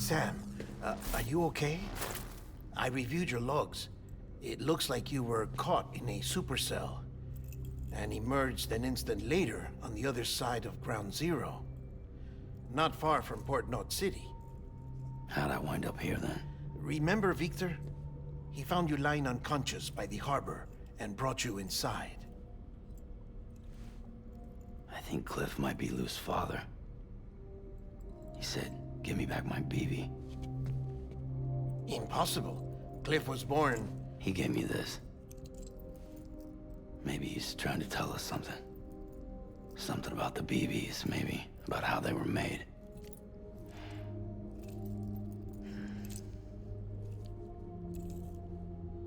Sam, are you okay? I reviewed your logs. It looks like you were caught in a supercell and emerged an instant later on the other side of Ground Zero. Not far from Port Knot City. How'd I wind up here then? Remember Victor? He found you lying unconscious by the harbor and brought you inside. I think Cliff might be Lou's father. He said, give me back my BB. Impossible. Cliff was born... He gave me this. Maybe he's trying to tell us something. Something about the BBs, maybe. About how they were made.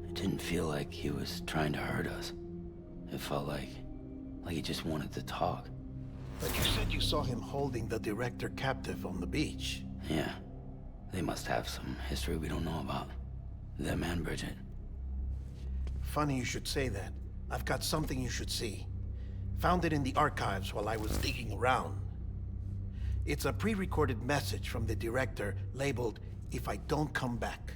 It didn't feel like he was trying to hurt us. It felt like he just wanted to talk. But you said you saw him holding the director captive on the beach. Yeah. They must have some history we don't know about. Them and Bridget. Funny you should say that. I've got something you should see. Found it in the archives while I was digging around. It's a pre-recorded message from the director labeled, "If I don't come back."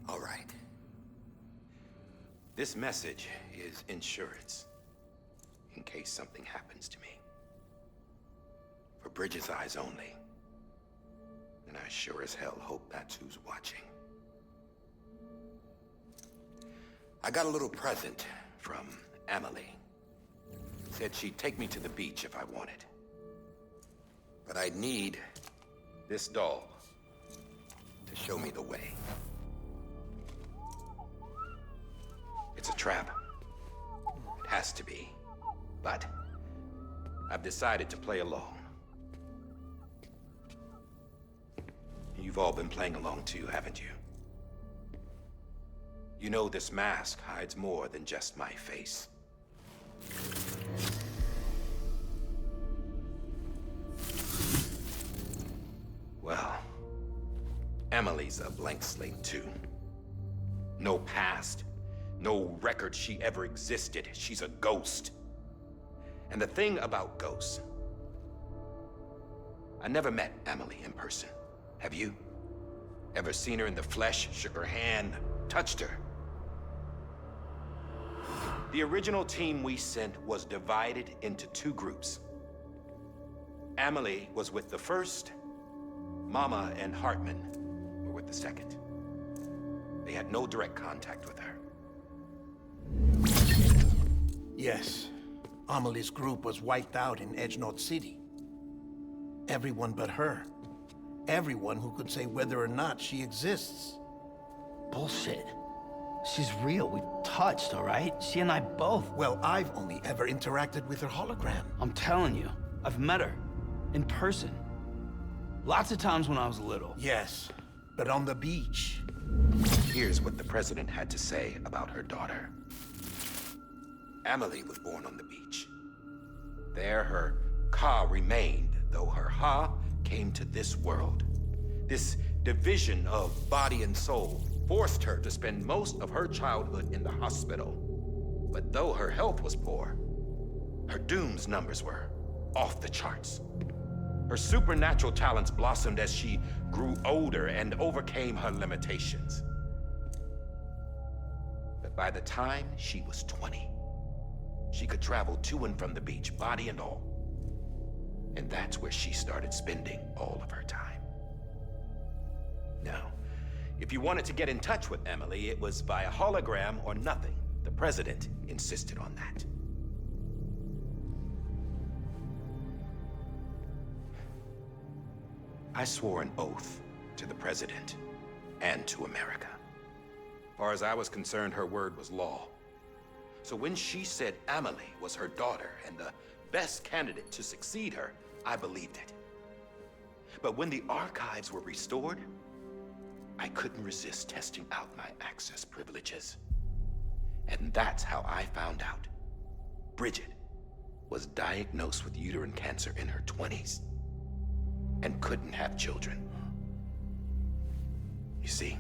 All right. This message is insurance, in case something happens to me. For Bridget's eyes only. And I sure as hell hope that's who's watching. I got a little present from Emily. Said she'd take me to the beach if I wanted. But I'd need this doll to show me the way. It's a trap. It has to be. But I've decided to play along. You've all been playing along too, haven't you? You know this mask hides more than just my face. Well, Emily's a blank slate too. No past, no record she ever existed. She's a ghost. And the thing about ghosts, I never met Emily in person. Have you? Ever seen her in the flesh, shook her hand, touched her? The original team we sent was divided into two groups. Emily was with the first. Mama and Hartman were with the second. They had no direct contact with her. Yes. Amelie's group was wiped out in Edge Knot City. Everyone but her. Everyone who could say whether or not she exists. Bullshit. She's real. We touched, all right? She and I both. Well, I've only ever interacted with her hologram. I'm telling you, I've met her. In person. Lots of times when I was little. Yes, but on the beach. Here's what the president had to say about her daughter. Emily was born on the beach. There her Ka remained, though her Ha came to this world. This division of body and soul forced her to spend most of her childhood in the hospital. But though her health was poor, her Doom's numbers were off the charts. Her supernatural talents blossomed as she grew older and overcame her limitations. But by the time she was 20, she could travel to and from the beach, body and all. And that's where she started spending all of her time. Now, if you wanted to get in touch with Emily, it was via hologram or nothing. The president insisted on that. I swore an oath to the president and to America. As far as I was concerned, her word was law. So when she said Emily was her daughter and the best candidate to succeed her, I believed it. But when the archives were restored, I couldn't resist testing out my access privileges. And that's how I found out Bridget was diagnosed with uterine cancer in her 20s and couldn't couldn't have children. You see,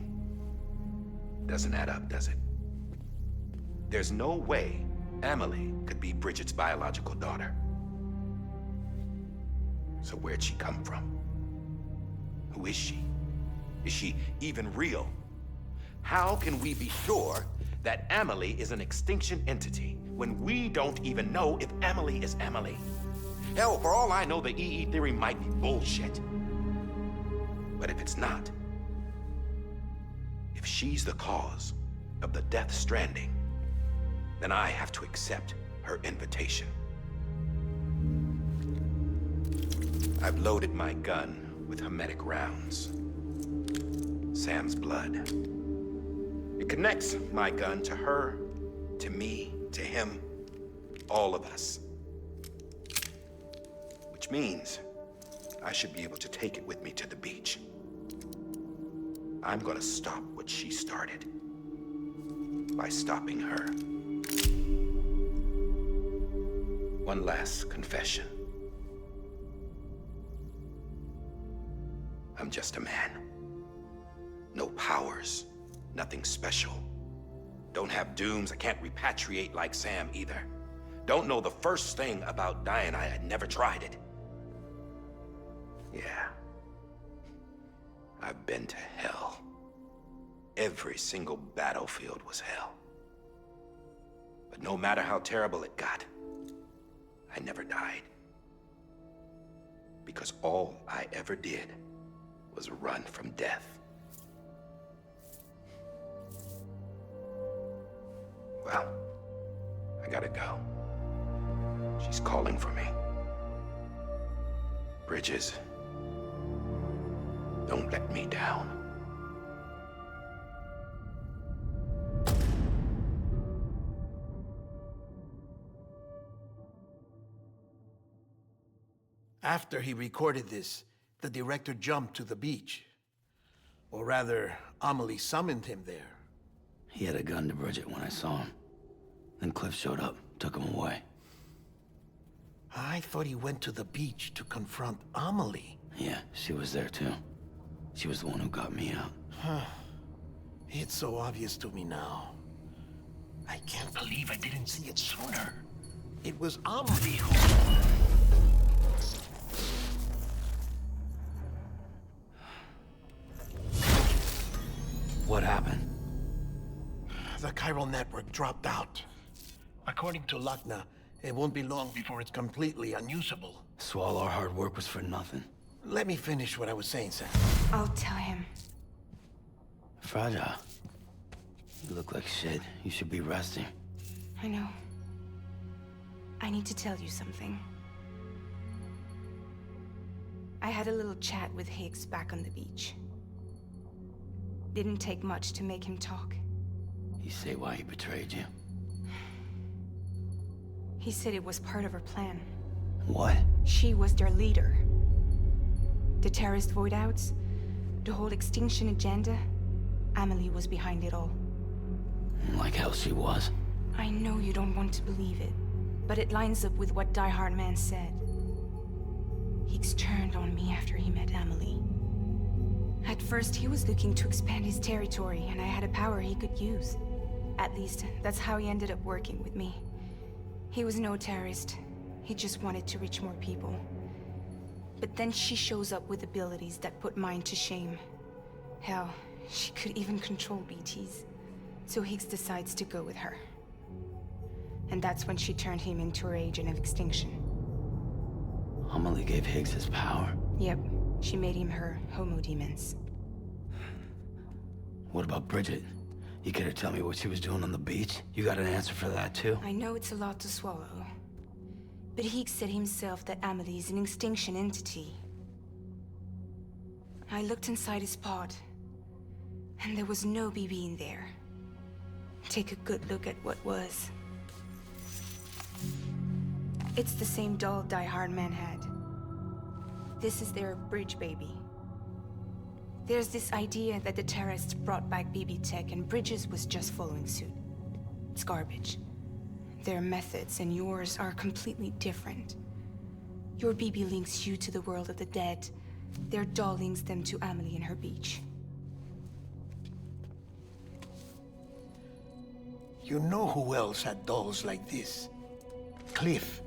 doesn't add up, does it? There's no way Amelie could be Bridget's biological daughter. So where'd she come from? Who is she? Is she even real? How can we be sure that Amelie is an extinction entity when we don't even know if Amelie is Amelie? Hell, for all I know, the EE theory might be bullshit. But if it's not, if she's the cause of the death stranding, then I have to accept her invitation. I've loaded my gun with hermetic rounds. Sam's blood. It connects my gun to her, to me, to him, all of us. Which means I should be able to take it with me to the beach. I'm gonna stop what she started by stopping her. One last confession. I'm just a man. No powers, nothing special. Don't have dooms, I can't repatriate like Sam either. Don't know the first thing about dying, I had never tried it. Yeah. I've been to hell. Every single battlefield was hell. But no matter how terrible it got, I never died. Because all I ever did was run from death. Well, I gotta go. She's calling for me. Bridges, don't let me down. After he recorded this, the director jumped to the beach. Or rather, Amelie summoned him there. He had a gun to Bridget when I saw him. Then Cliff showed up, took him away. I thought he went to the beach to confront Amelie. Yeah, she was there too. She was the one who got me out. It's so obvious to me now. I can't believe I didn't see it sooner. It was Amelie who... What happened? The chiral network dropped out. According to Luckna, it won't be long before it's completely unusable. So all our hard work was for nothing. Let me finish what I was saying, Sam. I'll tell him. Fragile. You look like shit. You should be resting. I know. I need to tell you something. I had a little chat with Higgs back on the beach. Didn't take much to make him talk. You say why he betrayed you? He said it was part of her plan. What? She was their leader. The terrorist void-outs, the whole extinction agenda, Amelie was behind it all. Like hell she was. I know you don't want to believe it, but it lines up with what Die Hard Man said. Higgs turned on me after he met Amelie. At first, he was looking to expand his territory, and I had a power he could use. At least, that's how he ended up working with me. He was no terrorist. He just wanted to reach more people. But then she shows up with abilities that put mine to shame. Hell, she could even control BTs. So Higgs decides to go with her. And that's when she turned him into her agent of extinction. Amelie gave Higgs his power. Yep, she made him her Homo Demens. What about Bridget? You care to tell me what she was doing on the beach? You got an answer for that too? I know it's a lot to swallow. But Higgs said himself that Amelie is an extinction entity. I looked inside his pod, and there was no BB in there. Take a good look at what was. It's the same doll Die Hard Man had. This is their bridge baby. There's this idea that the terrorists brought back BB tech and Bridges was just following suit. It's garbage. Their methods and yours are completely different. Your BB links you to the world of the dead, Their doll links them to Amelie and her beach. You know who else had dolls like this? Cliff.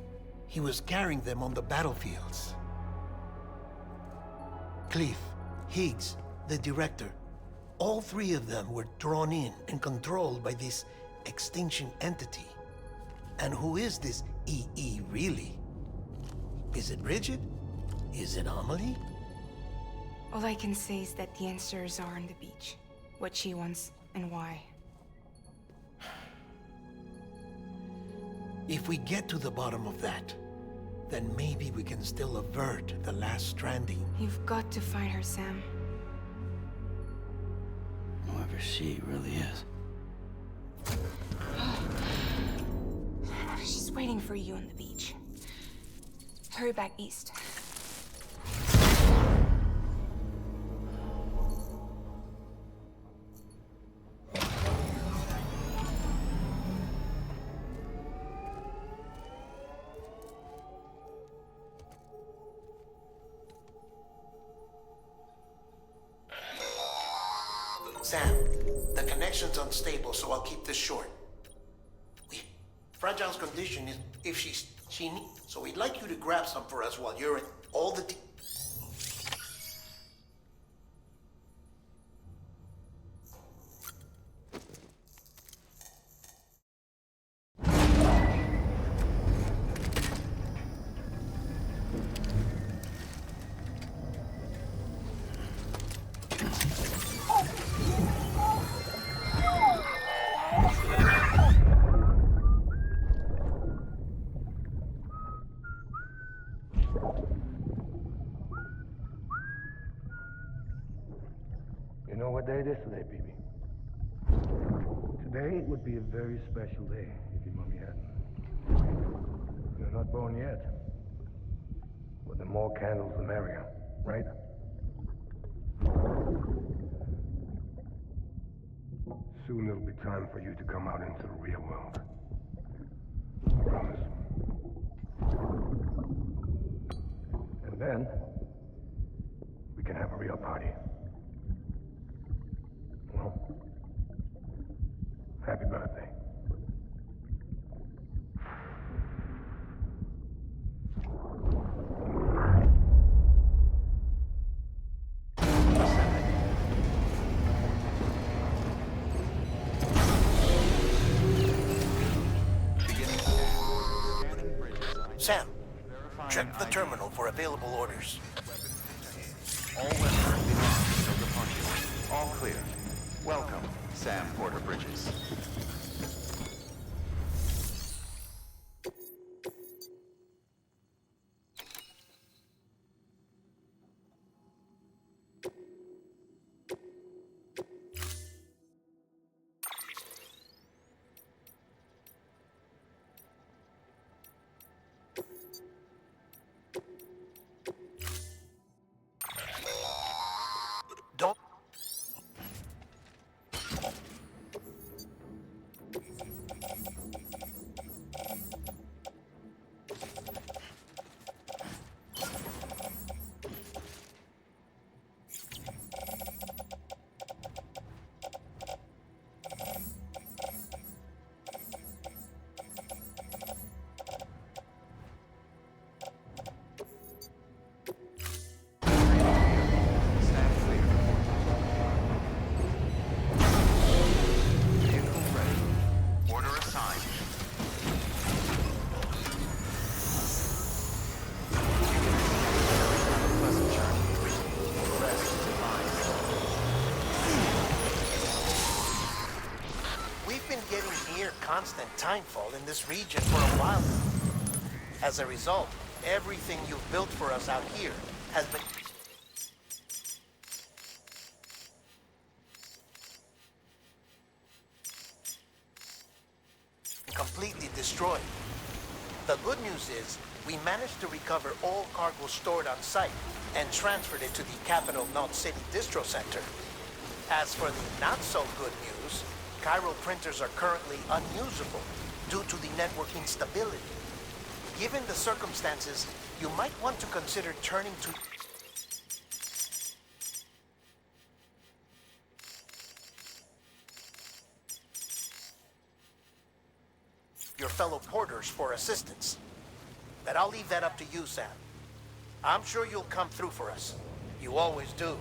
He was carrying them on the battlefields. Cliff, Higgs, the director. All three of them were drawn in and controlled by this extinction entity. And who is this EE really? Is it Bridget? Is it Amelie? All I can say is that the answers are on the beach. What she wants and why. If we get to the bottom of that, then maybe we can still avert the last stranding. You've got to find her, Sam. Whoever she really is. She's waiting for you on the beach. Hurry back east. Sam, the connection's unstable, so I'll keep this short. Fragile's condition is if she needs, so we'd like you to grab some for us while you're in all the You know what day it is today, BB? Today would be a very special day if your mommy hadn't. You're not born yet. But the more candles, the merrier, right? Soon it'll be time for you to come out into the real world. I promise. And then, we can have a real party. Well, happy birthday. Sam, check the terminal for available orders. All weapons belong to departure. All clear. Welcome, Sam Porter Bridges. Don't. Stand clear. Vehicle ready. Order assigned. Have a pleasant journey. Rest is advised. We've been getting near constant timefall in this region for a while now. As a result, everything you've built for us out here has been completely destroyed. The good news is we managed to recover all cargo stored on site and transferred it to the capital Knot City Distro Center. As for the not so good news, Cairo printers are currently unusable due to the network instability. Given the circumstances, you might want to consider turning to your fellow porters for assistance. But I'll leave that up to you, Sam. I'm sure you'll come through for us. You always do.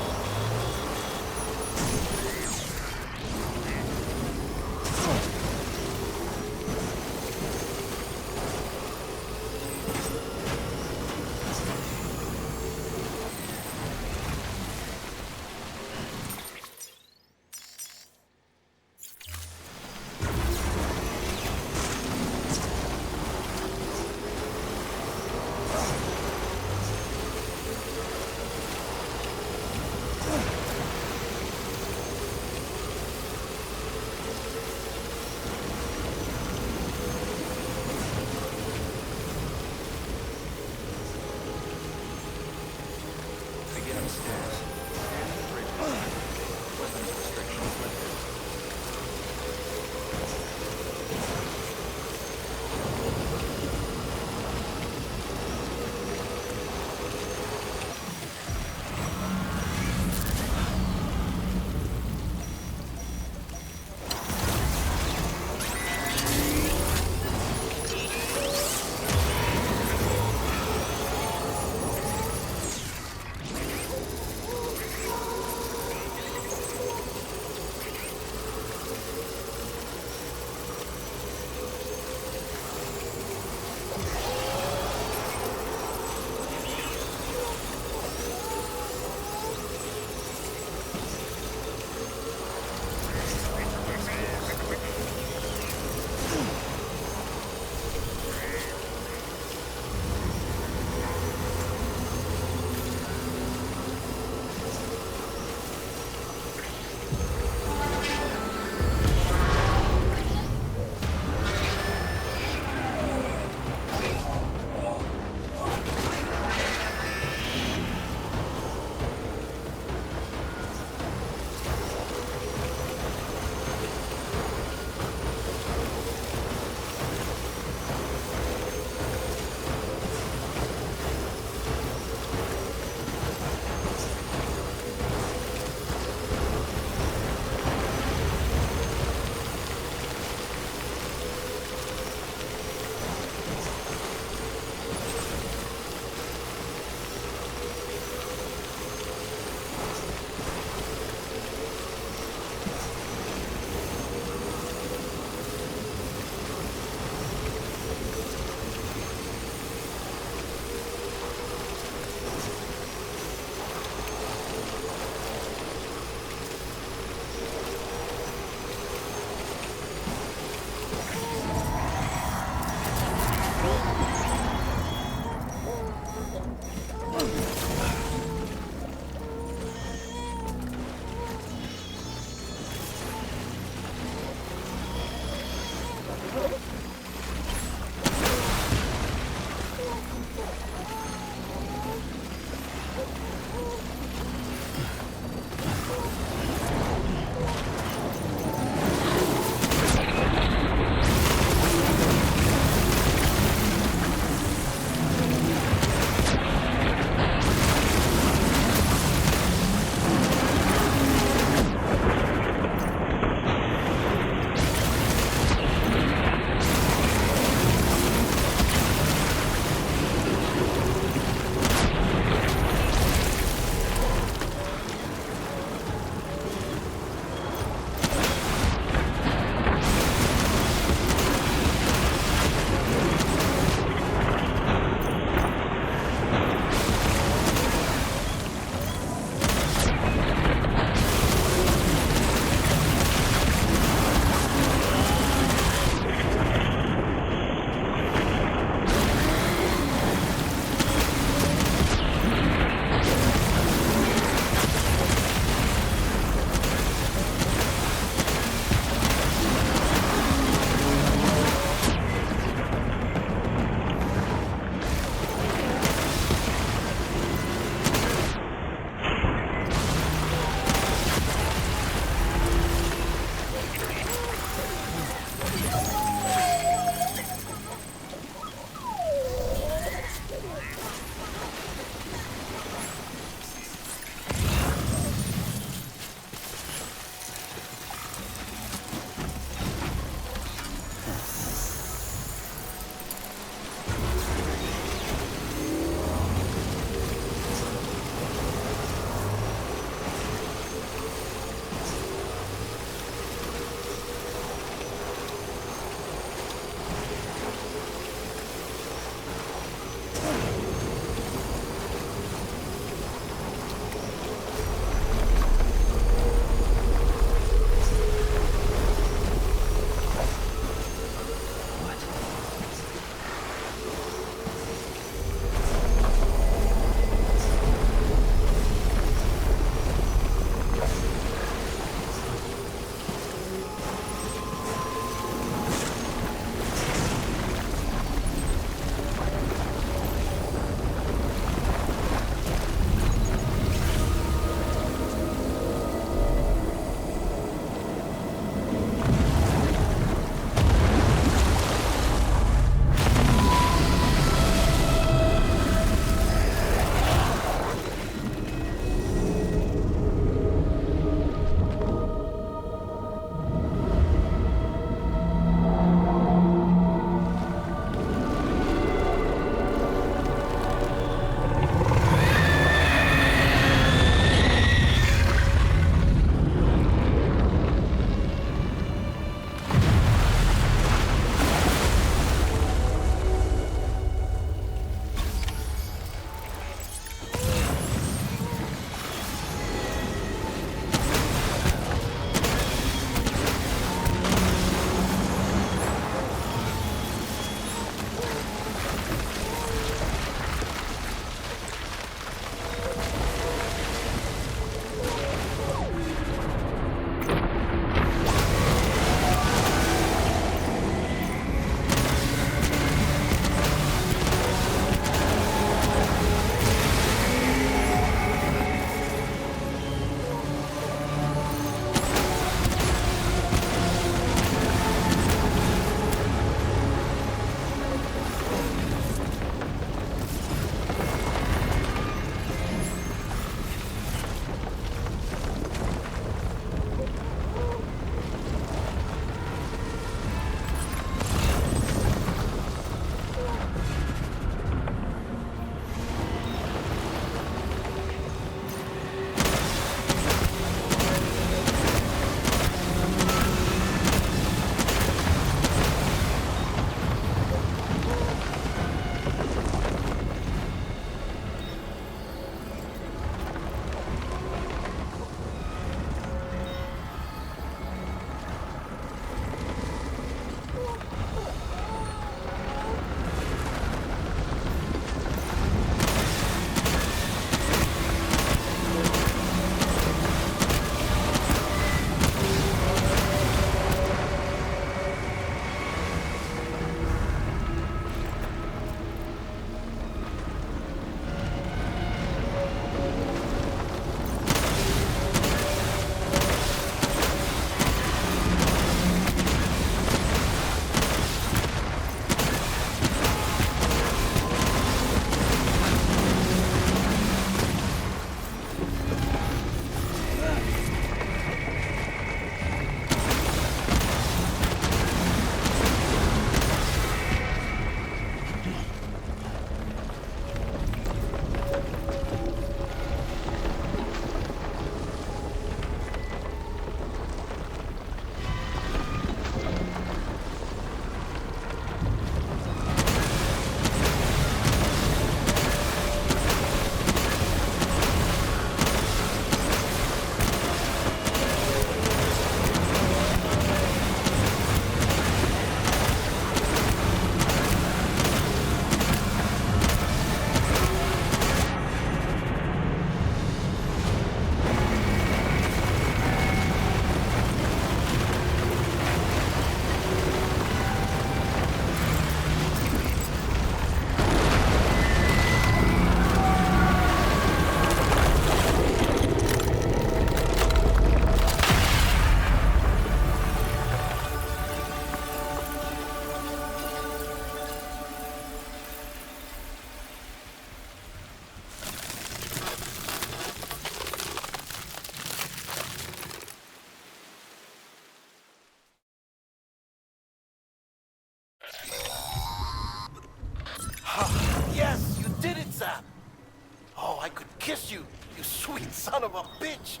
kiss you, you sweet son of a bitch!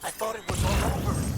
I thought it was all over.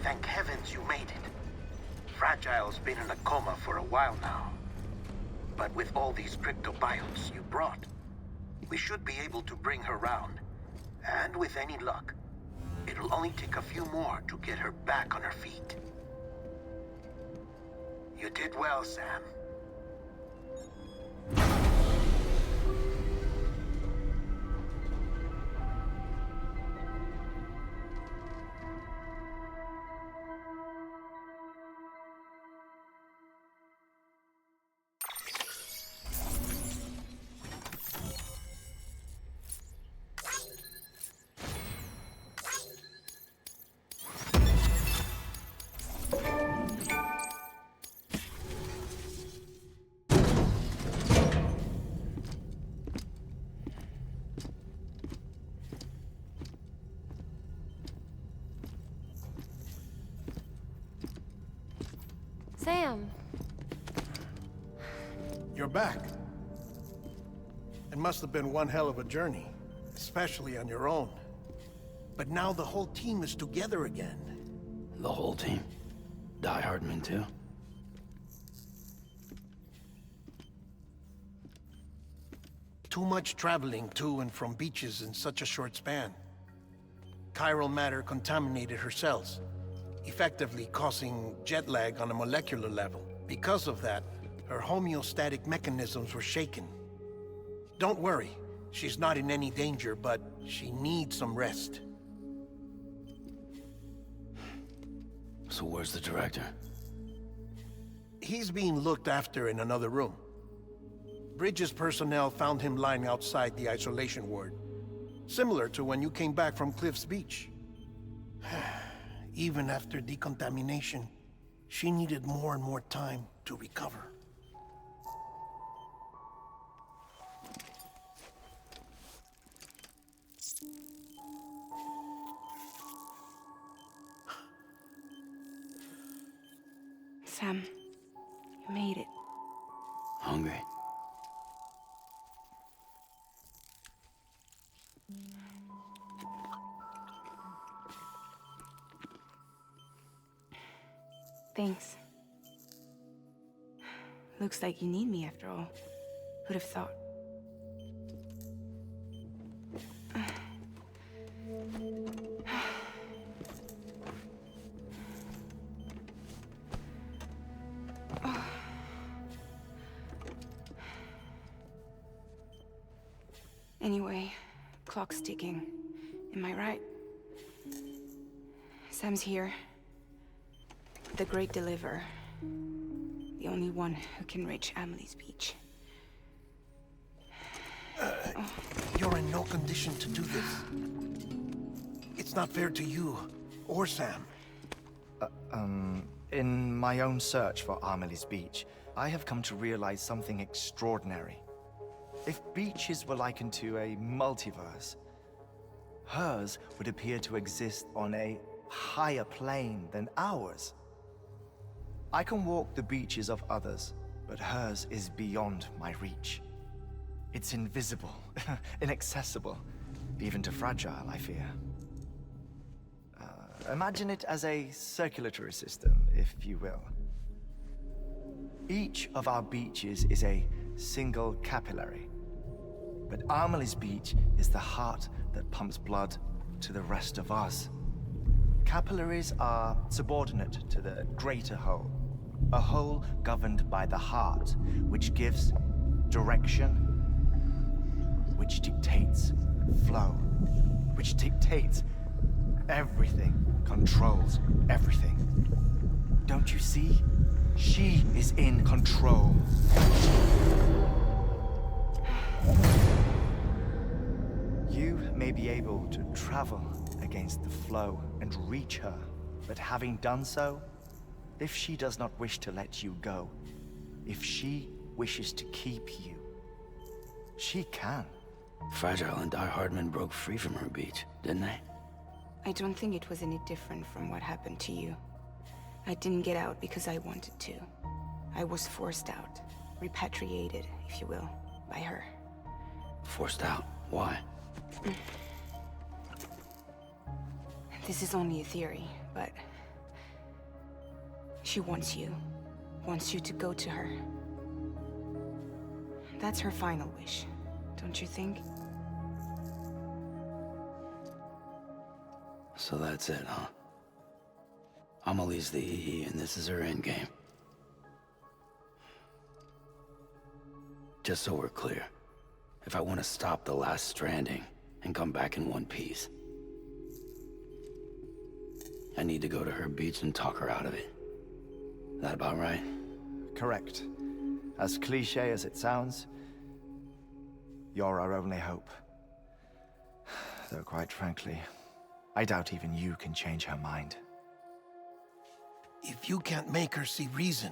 Thank heavens you made it. Fragile's been in a coma for a while now. But with all these cryptobiotes you brought, we should be able to bring her round. And with any luck, it'll only take a few more to get her back on her feet. You did well, Sam. Sam. You're back. It must have been one hell of a journey, especially on your own. But now the whole team is together again. The whole team? Die Hardman too? Too much traveling to and from beaches in such a short span. Chiral matter contaminated her cells, effectively causing jet lag on a molecular level. Because of that, her homeostatic mechanisms were shaken. Don't worry, she's not in any danger, but she needs some rest. So where's the director? He's being looked after in another room. Bridges personnel found him lying outside the isolation ward, similar to when you came back from Cliff's Beach. Even after decontamination, she needed more and more time to recover. Sam, you made it. Hungry? Thanks. Looks like you need me after all. Who'd have thought? Anyway, clock's ticking. Am I right? Sam's here. The Great Deliverer. The only one who can reach Amelie's Beach. You're in no condition to do this. It's not fair to you or Sam. In my own search for Amelie's Beach, I have come to realize something extraordinary. If beaches were likened to a multiverse, hers would appear to exist on a higher plane than ours. I can walk the beaches of others, but hers is beyond my reach. It's invisible, inaccessible, even to Fragile, I fear. Imagine it as a circulatory system, if you will. Each of our beaches is a single capillary. But Amelie's beach is the heart that pumps blood to the rest of us. Capillaries are subordinate to the greater whole. A whole governed by the heart, which gives direction, which dictates flow, which dictates everything, controls everything. Don't you see? She is in control. You may be able to travel against the flow and reach her, but having done so, if she does not wish to let you go, if she wishes to keep you, she can. Fragile and Die Hardman broke free from her beach, didn't they? I don't think it was any different from what happened to you. I didn't get out because I wanted to. I was forced out, repatriated, if you will, by her. Forced out? Why? This is only a theory, but she wants you to go to her. That's her final wish, don't you think? So that's it, huh? Amelie's the EE, and this is her endgame. Just so we're clear, if I want to stop the last Stranding and come back in one piece, I need to go to her beach and talk her out of it. That about right? Correct. As cliché as it sounds, you're our only hope. Though quite frankly, I doubt even you can change her mind. If you can't make her see reason,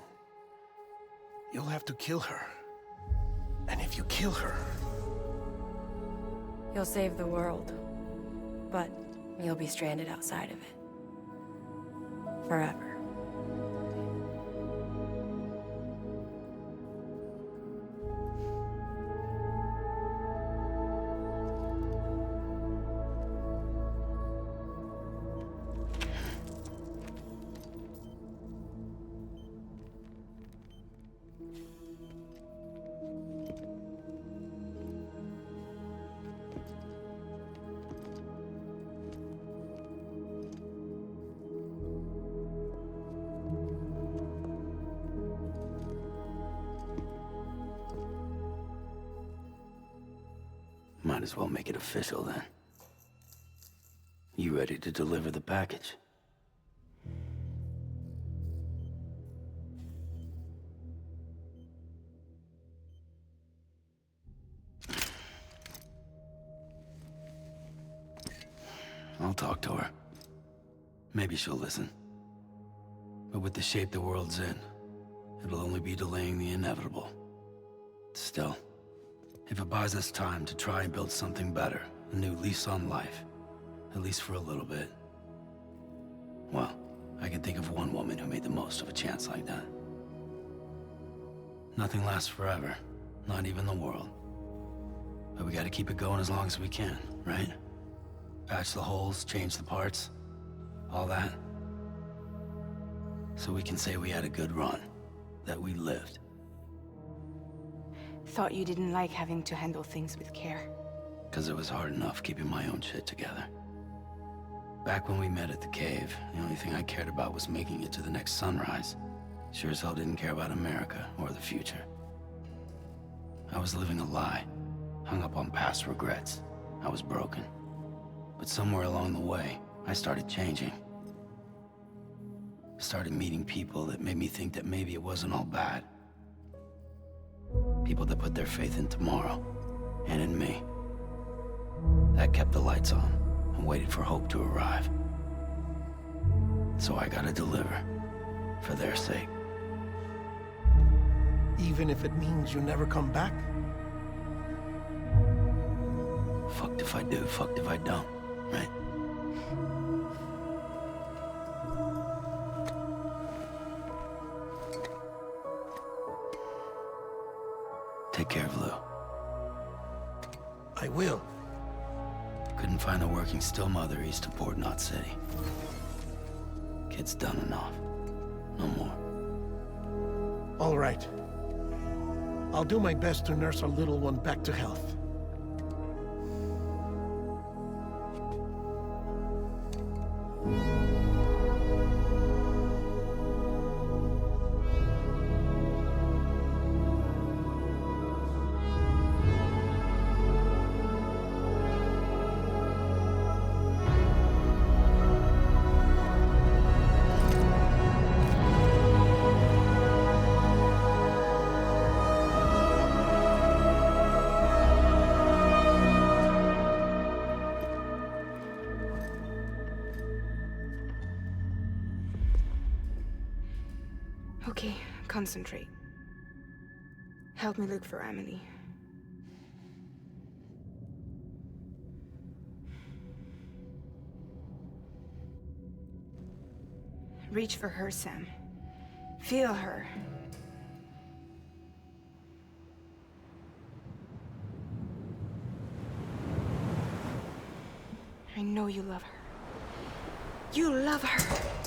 you'll have to kill her. And if you kill her... You'll save the world, but you'll be stranded outside of it. Forever. Might as well make it official then. You ready to deliver the package? I'll talk to her. Maybe she'll listen. But with the shape the world's in, it'll only be delaying the inevitable. Still, if it buys us time to try and build something better, a new lease on life, at least for a little bit, well, I can think of one woman who made the most of a chance like that. Nothing lasts forever, not even the world. But we gotta keep it going as long as we can, right? Patch the holes, change the parts, all that. So we can say we had a good run, that we lived. Thought you didn't like having to handle things with care. 'Cause it was hard enough keeping my own shit together. Back when we met at the cave, the only thing I cared about was making it to the next sunrise. Sure as hell didn't care about America or the future. I was living a lie, hung up on past regrets. I was broken. But somewhere along the way, I started changing. Started meeting people that made me think that maybe it wasn't all bad. People that put their faith in tomorrow, and in me. That kept the lights on, and waited for hope to arrive. So I gotta deliver, for their sake. Even if it means you never come back? Fucked if I do, fucked if I don't, right? Take care of Lou. I will. Couldn't find a working still mother east of Port Knot City. Kid's done enough. No more. All right. I'll do my best to nurse our little one back to health. Okay, concentrate. Help me look for Emily. Reach for her, Sam. Feel her. I know you love her. You love her!